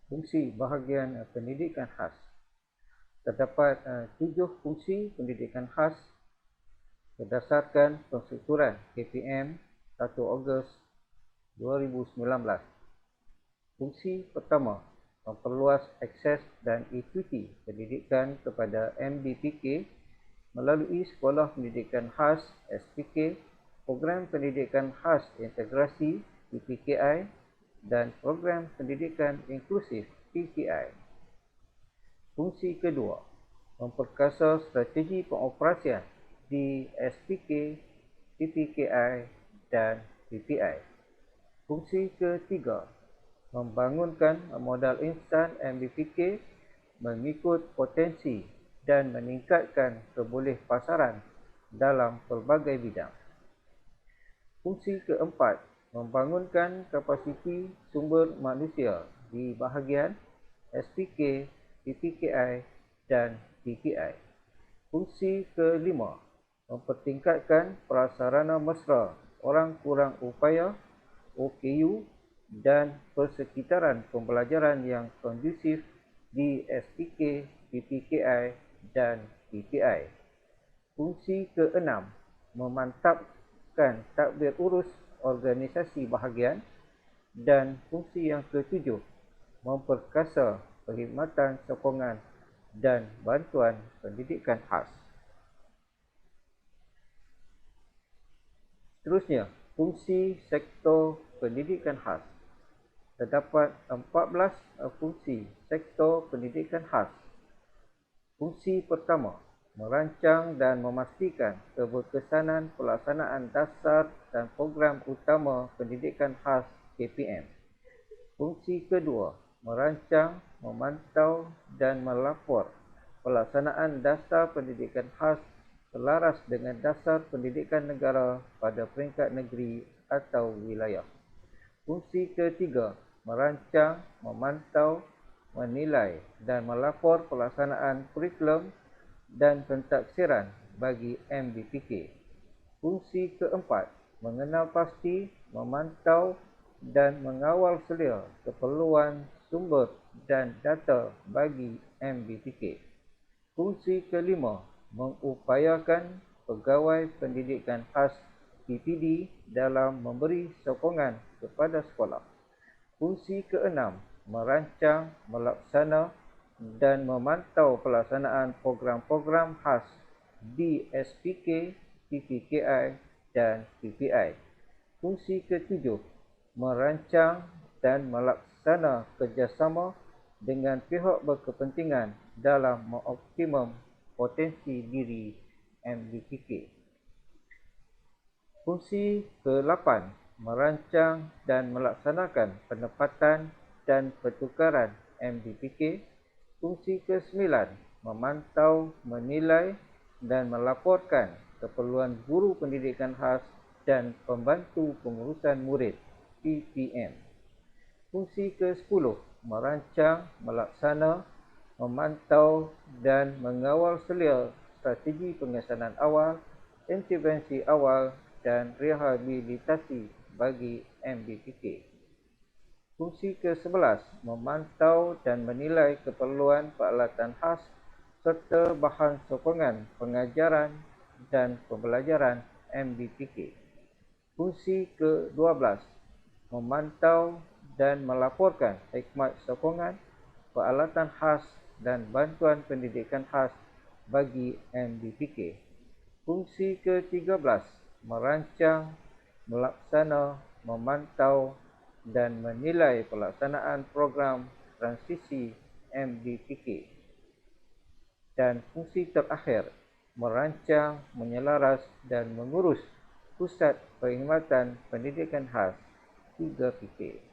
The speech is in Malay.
Fungsi bahagian pendidikan khas. Terdapat 7 fungsi pendidikan khas berdasarkan penstrukturan KPM 1 Ogos 2019. Fungsi pertama, memperluas akses dan ekuiti pendidikan kepada MDPK melalui Sekolah Pendidikan Khas SPK, Program Pendidikan Khas Integrasi PPKI dan Program Pendidikan Inklusif PPI. Fungsi kedua, memperkasa strategi pengoperasian di SPK, PPKI dan PPI. Fungsi ketiga, membangunkan modal instan MDPK mengikut potensi dan meningkatkan kebolehpasaran dalam pelbagai bidang. Fungsi keempat, membangunkan kapasiti sumber manusia di bahagian SPK, PPKI dan PPI. Fungsi kelima, mempertingkatkan prasarana mesra orang kurang upaya OKU dan persekitaran pembelajaran yang kondusif di SPK, PPKI dan PPI. Fungsi keenam, memantapkan tadbir urus organisasi bahagian. Dan fungsi yang ketujuh, memperkasa perkhidmatan sokongan dan bantuan pendidikan khas. Seterusnya, fungsi sektor pendidikan khas. Terdapat 14 fungsi sektor pendidikan khas. Fungsi pertama, merancang dan memastikan keberkesanan pelaksanaan dasar dan program utama pendidikan khas KPM. Fungsi kedua, merancang, memantau dan melapor pelaksanaan dasar pendidikan khas selaras dengan dasar pendidikan negara pada peringkat negeri atau wilayah. Fungsi ketiga, merancang, memantau, menilai dan melapor pelaksanaan kurikulum dan pentafsiran bagi MDPK. Fungsi keempat, mengenal pasti, memantau dan mengawal selia keperluan sumber dan data bagi MDPK. Fungsi kelima, mengupayakan pegawai pendidikan khas PPD dalam memberi sokongan kepada sekolah. Fungsi keenam, merancang, melaksana dan memantau pelaksanaan program-program khas di SPK, PPKI dan PPI. Fungsi ketujuh, merancang dan melaksana kerjasama dengan pihak berkepentingan dalam mengoptimum potensi diri MDPK. Fungsi ke-8, merancang dan melaksanakan penempatan dan pertukaran MDPK. Fungsi ke-9, memantau, menilai dan melaporkan keperluan guru pendidikan khas dan pembantu pengurusan murid PPM. Fungsi ke-10, merancang, melaksana, memantau dan mengawal selia strategi pengesanan awal, intervensi awal dan rehabilitasi bagi MDPK. Fungsi ke-11, memantau dan menilai keperluan peralatan khas serta bahan sokongan pengajaran dan pembelajaran MDPK. Fungsi ke-12, memantau dan melaporkan khidmat sokongan, peralatan khas dan bantuan pendidikan khas bagi MDPK. Fungsi ke-13, merancang, melaksana, memantau dan menilai pelaksanaan program transisi MDPK. Dan fungsi terakhir, merancang, menyelaras dan mengurus Pusat Perkhidmatan Pendidikan Khas 3PP.